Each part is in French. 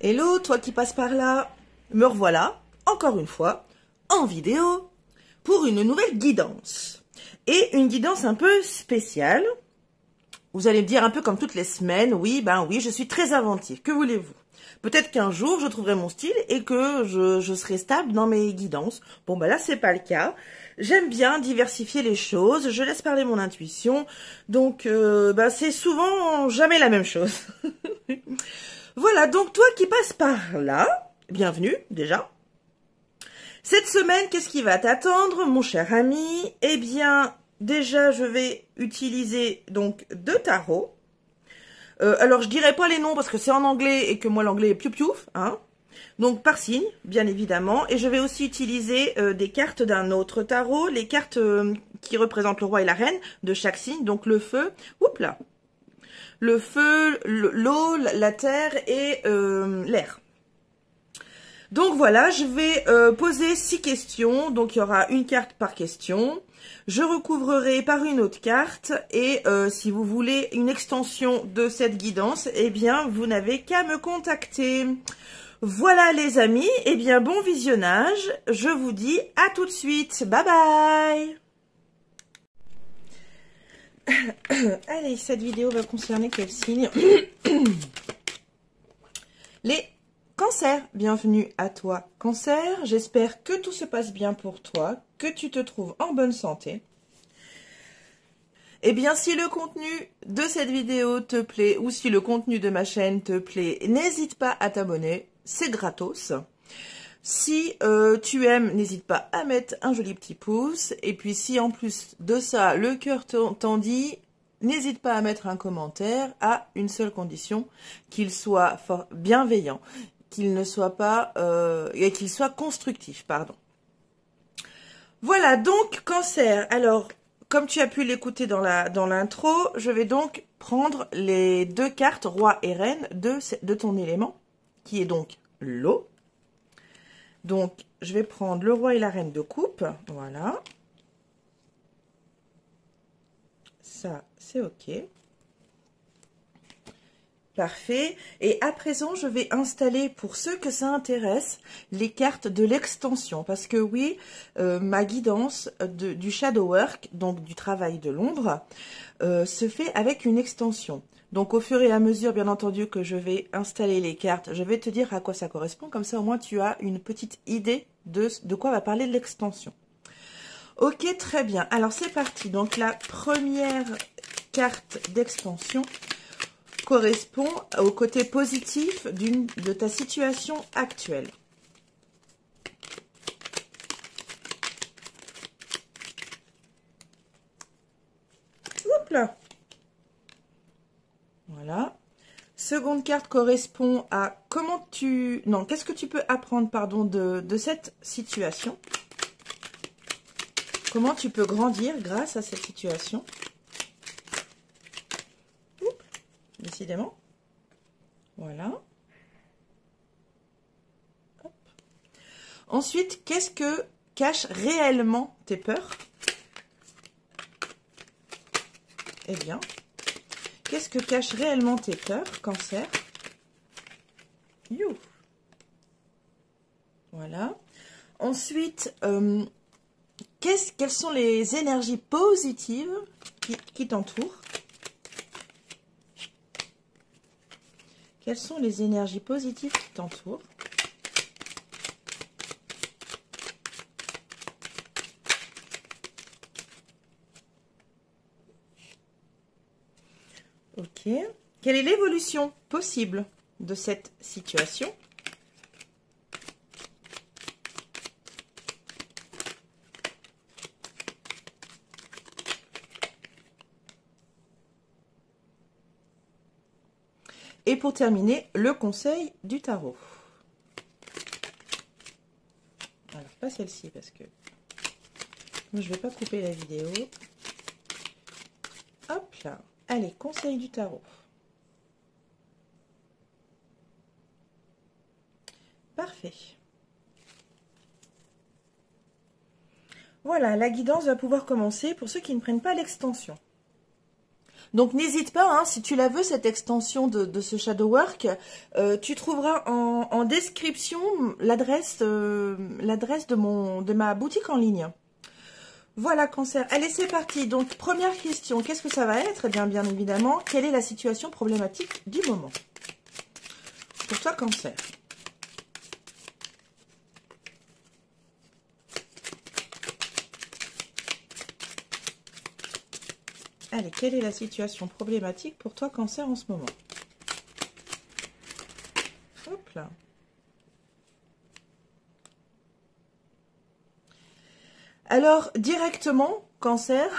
Hello, toi qui passes par là, me revoilà, encore une fois, en vidéo, pour une nouvelle guidance. Et une guidance un peu spéciale. Vous allez me dire un peu comme toutes les semaines, oui, je suis très inventive, que voulez-vous? Peut-être qu'un jour, je trouverai mon style et que je serai stable dans mes guidances. Bon, là, c'est pas le cas. J'aime bien diversifier les choses, je laisse parler mon intuition. Donc, c'est souvent jamais la même chose. Voilà, donc toi qui passes par là, bienvenue déjà. Cette semaine, qu'est-ce qui va t'attendre, mon cher ami? Eh bien, déjà, je vais utiliser donc 2 tarots. Alors, je dirai pas les noms parce que c'est en anglais et que moi, l'anglais est piou-piouf, hein. Donc, par signe, bien évidemment. Et je vais aussi utiliser des cartes d'un autre tarot, les cartes qui représentent le roi et la reine de chaque signe. Donc, le feu, oups là. Le feu, l'eau, la terre et l'air. Donc voilà, je vais poser 6 questions. Donc il y aura une carte par question. Je recouvrerai par une autre carte. Et si vous voulez une extension de cette guidance, eh bien vous n'avez qu'à me contacter. Voilà les amis, eh bien bon visionnage. Je vous dis à tout de suite. Bye bye. Allez, cette vidéo va concerner quel signe? Les cancers. Bienvenue à toi, cancer. J'espère que tout se passe bien pour toi, que tu te trouves en bonne santé. Eh bien, si le contenu de cette vidéo te plaît ou si le contenu de ma chaîne te plaît, n'hésite pas à t'abonner, c'est gratos. Si tu aimes, n'hésite pas à mettre un joli petit pouce. Et puis si en plus de ça, le cœur t'en dit, n'hésite pas à mettre un commentaire à une seule condition, qu'il soit bienveillant, qu'il ne soit pas et qu'il soit constructif, pardon. Voilà donc cancer. Alors, comme tu as pu l'écouter dans l'intro, je vais donc prendre les 2 cartes roi et reine de ton élément, qui est donc l'eau. Donc, je vais prendre le roi et la reine de coupe. Voilà. Ça, c'est OK. Parfait. Et à présent, je vais installer, pour ceux que ça intéresse, les cartes de l'extension. Parce que oui, ma guidance du shadow work, donc du travail de l'ombre, se fait avec une extension. Donc au fur et à mesure, bien entendu, que je vais installer les cartes, je vais te dire à quoi ça correspond. Comme ça, au moins, tu as une petite idée de quoi va parler l'extension. Ok, très bien. Alors, c'est parti. Donc, la première carte d'extension correspond au côté positif de ta situation actuelle. Hop là. Voilà. Seconde carte correspond à qu'est-ce que tu peux apprendre, pardon, de cette situation. Comment tu peux grandir grâce à cette situation. Oups, décidément. Voilà. Hop. Ensuite, qu'est-ce que cachent réellement tes peurs? Eh bien, qu'est-ce que cachent réellement tes peurs, cancer? You. Voilà. Ensuite, quelles sont les énergies positives qui t'entourent? Quelles sont les énergies positives qui t'entourent? Ok. Quelle est l'évolution possible de cette situation? Et pour terminer, le conseil du tarot. Alors, pas celle-ci parce que moi, je ne vais pas couper la vidéo. Hop là. Allez, conseil du tarot. Parfait. Voilà, la guidance va pouvoir commencer pour ceux qui ne prennent pas l'extension. Donc n'hésite pas, hein, si tu la veux, cette extension de ce shadow work, tu trouveras en description l'adresse de ma boutique en ligne. Voilà, Cancer. Allez, c'est parti. Donc, première question, qu'est-ce que ça va être? Eh bien, bien évidemment, quelle est la situation problématique du moment? Pour toi, Cancer. Allez, quelle est la situation problématique pour toi, Cancer, en ce moment? Hop là. Alors, directement, Cancer,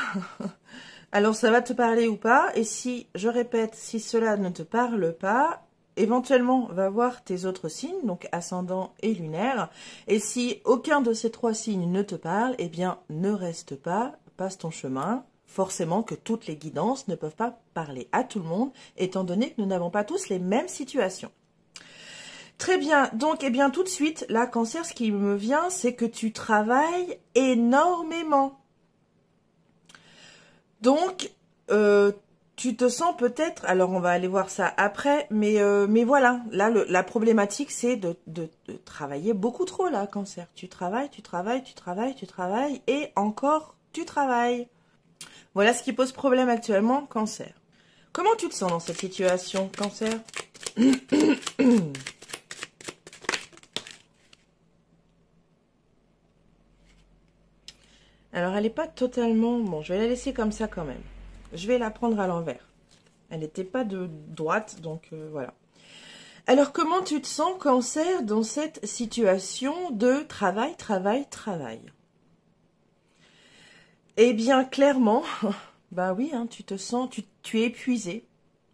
alors ça va te parler ou pas, et si, je répète, si cela ne te parle pas, éventuellement, va voir tes autres signes, donc ascendant et lunaire, et si aucun de ces 3 signes ne te parle, eh bien, ne reste pas, passe ton chemin. Forcément que toutes les guidances ne peuvent pas parler à tout le monde, étant donné que nous n'avons pas tous les mêmes situations. Très bien, donc, eh bien, tout de suite, là, Cancer, ce qui me vient, c'est que tu travailles énormément. Donc, tu te sens peut-être, alors on va aller voir ça après, mais voilà, là, la problématique, c'est de travailler beaucoup trop, là, Cancer. Tu travailles, et encore, tu travailles. Voilà ce qui pose problème actuellement, Cancer. Comment tu te sens dans cette situation, Cancer? Alors, elle n'est pas totalement... Bon, je vais la laisser comme ça quand même. Je vais la prendre à l'envers. Elle n'était pas de droite, donc voilà. Alors, comment tu te sens, Cancer, dans cette situation de travail? Eh bien, clairement, bah oui, hein, tu te sens... Tu es épuisé.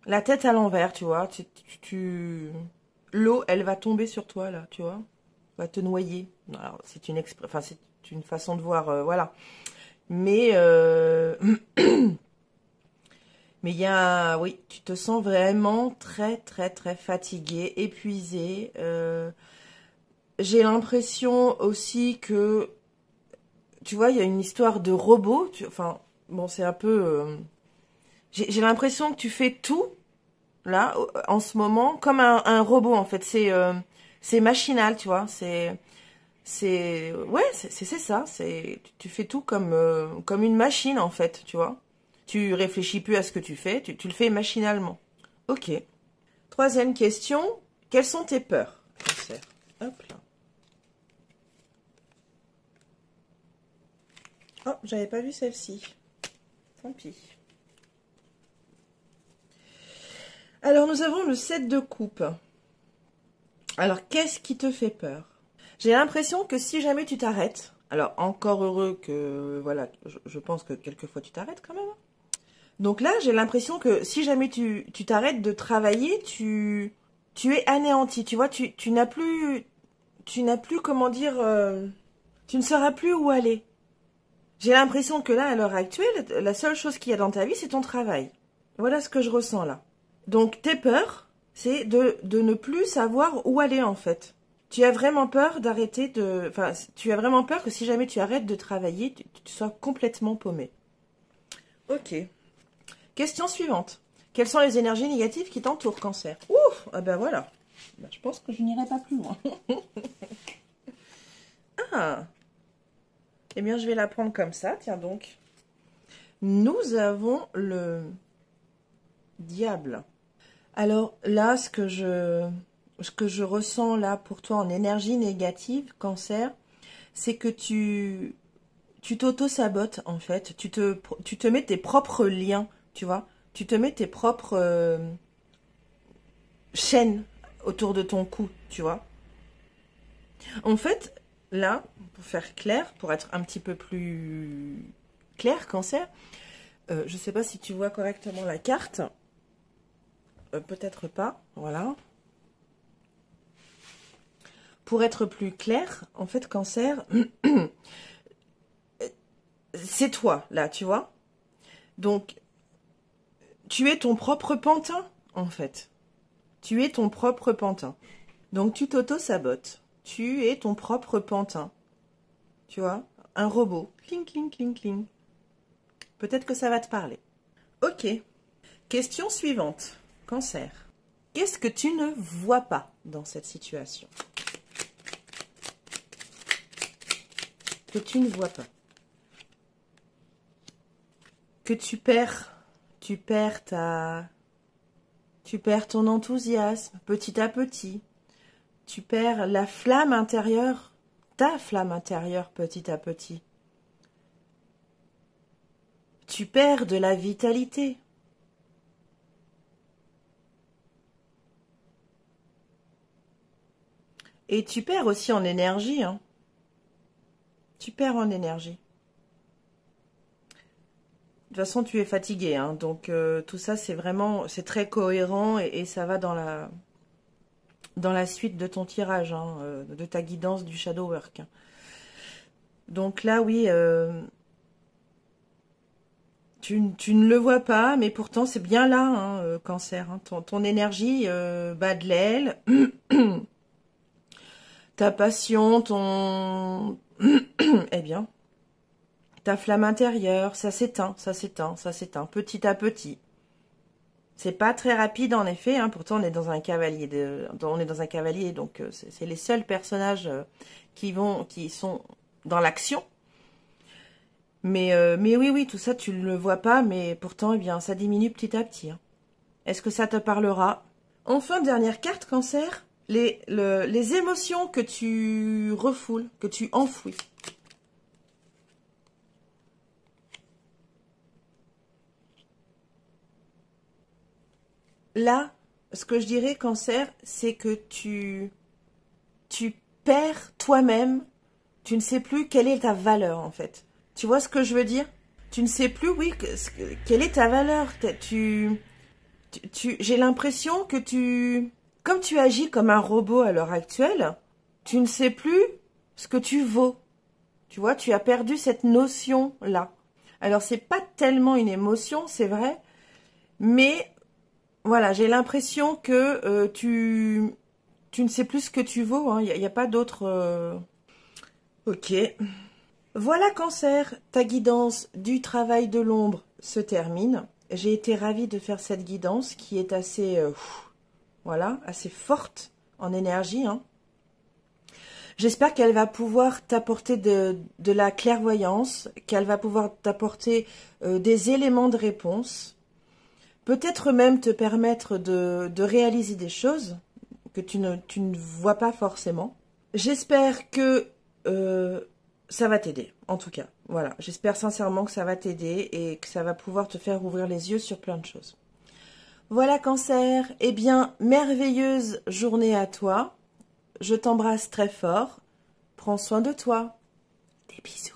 La tête à l'envers, tu vois. L'eau, elle va tomber sur toi, là, tu vois. Va te noyer. Alors, c'est une une façon de voir, voilà. Mais mais il y a, oui, tu te sens vraiment très fatigué, épuisé. J'ai l'impression aussi que, tu vois, il y a une histoire de robot. Enfin, bon, c'est un peu... j'ai l'impression que tu fais tout, là, en ce moment, comme un robot, en fait. C'est machinal, tu vois, ouais, c'est ça, tu fais tout comme une machine en fait, tu vois. Tu réfléchis plus à ce que tu fais, tu le fais machinalement. Ok. Troisième question, quelles sont tes peurs, Cancer? Hop là. Oh, j'avais pas vu celle-ci. Tant pis. Alors, nous avons le 7 de coupe. Alors, qu'est-ce qui te fait peur? J'ai l'impression que si jamais tu t'arrêtes, alors encore heureux que, voilà, je pense que quelquefois tu t'arrêtes quand même. Donc là, j'ai l'impression que si jamais tu t'arrêtes de travailler, tu es anéanti, tu vois, tu n'as plus, comment dire, tu ne sauras plus où aller. J'ai l'impression que là, à l'heure actuelle, la seule chose qu'il y a dans ta vie, c'est ton travail. Voilà ce que je ressens là. Donc tes peurs, c'est de ne plus savoir où aller en fait. Tu as vraiment peur d'arrêter de... Enfin, tu as vraiment peur que si jamais tu arrêtes de travailler, tu sois complètement paumé. Ok. Question suivante. Quelles sont les énergies négatives qui t'entourent, Cancer? Ouf! Ah ben voilà. Ben, je pense que je n'irai pas plus loin. Ah! Eh bien, je vais la prendre comme ça. Tiens donc. Nous avons le diable. Alors là, ce que je ressens là pour toi en énergie négative, Cancer, c'est que tu t'auto-sabotes en fait. Tu te mets tes propres liens, tu vois. Tu te mets tes propres chaînes autour de ton cou, tu vois. En fait, là, pour faire clair, pour être un petit peu plus clair, Cancer, je ne sais pas si tu vois correctement la carte. Peut-être pas, voilà. Pour être plus clair, en fait, Cancer, c'est toi, là, tu vois. Donc, tu es ton propre pantin, en fait. Tu es ton propre pantin. Donc, tu t'auto-sabotes. Tu es ton propre pantin. Tu vois, un robot. Cling, cling, cling, cling. Peut-être que ça va te parler. Ok. Question suivante. Cancer. Qu'est-ce que tu ne vois pas dans cette situation? Que tu ne vois pas. Que tu perds ton enthousiasme petit à petit. Tu perds la flamme intérieure, ta flamme intérieure petit à petit. Tu perds de la vitalité. Et tu perds aussi en énergie, hein. Tu perds en énergie. De toute façon, tu es fatigué, hein, donc tout ça, c'est très cohérent et ça va dans la suite de ton tirage, hein, de ta guidance du shadow work. Donc là, oui, tu ne le vois pas, mais pourtant c'est bien là, hein, Cancer. Hein, ton énergie bat de l'aile. Ta passion, eh bien, ta flamme intérieure, ça s'éteint, petit à petit. C'est pas très rapide en effet, hein, pourtant on est dans un cavalier, donc c'est les seuls personnages qui sont dans l'action. Mais oui, tout ça tu ne le vois pas, mais pourtant, eh bien, ça diminue petit à petit. Hein. Est-ce que ça te parlera? Enfin, dernière carte, Cancer. Les émotions que tu refoules, que tu enfouis. Là, ce que je dirais, Cancer, c'est que tu perds toi-même. Tu ne sais plus quelle est ta valeur, en fait. Tu vois ce que je veux dire? Tu ne sais plus, oui, quelle est ta valeur. J'ai l'impression que comme tu agis comme un robot à l'heure actuelle, tu ne sais plus ce que tu vaux. Tu vois, tu as perdu cette notion-là. Alors, c'est pas tellement une émotion, c'est vrai, mais voilà, j'ai l'impression que tu ne sais plus ce que tu vaux. Hein. Il n'y a pas d'autre... Ok. Voilà, Cancer, ta guidance du travail de l'ombre se termine. J'ai été ravie de faire cette guidance qui est assez... voilà, assez forte en énergie. Hein. J'espère qu'elle va pouvoir t'apporter de la clairvoyance, qu'elle va pouvoir t'apporter des éléments de réponse, peut-être même te permettre de réaliser des choses que tu ne vois pas forcément. J'espère que ça va t'aider, en tout cas. Voilà, j'espère sincèrement que ça va t'aider et que ça va pouvoir te faire ouvrir les yeux sur plein de choses. Voilà, Cancer, eh bien, merveilleuse journée à toi. Je t'embrasse très fort. Prends soin de toi. Des bisous.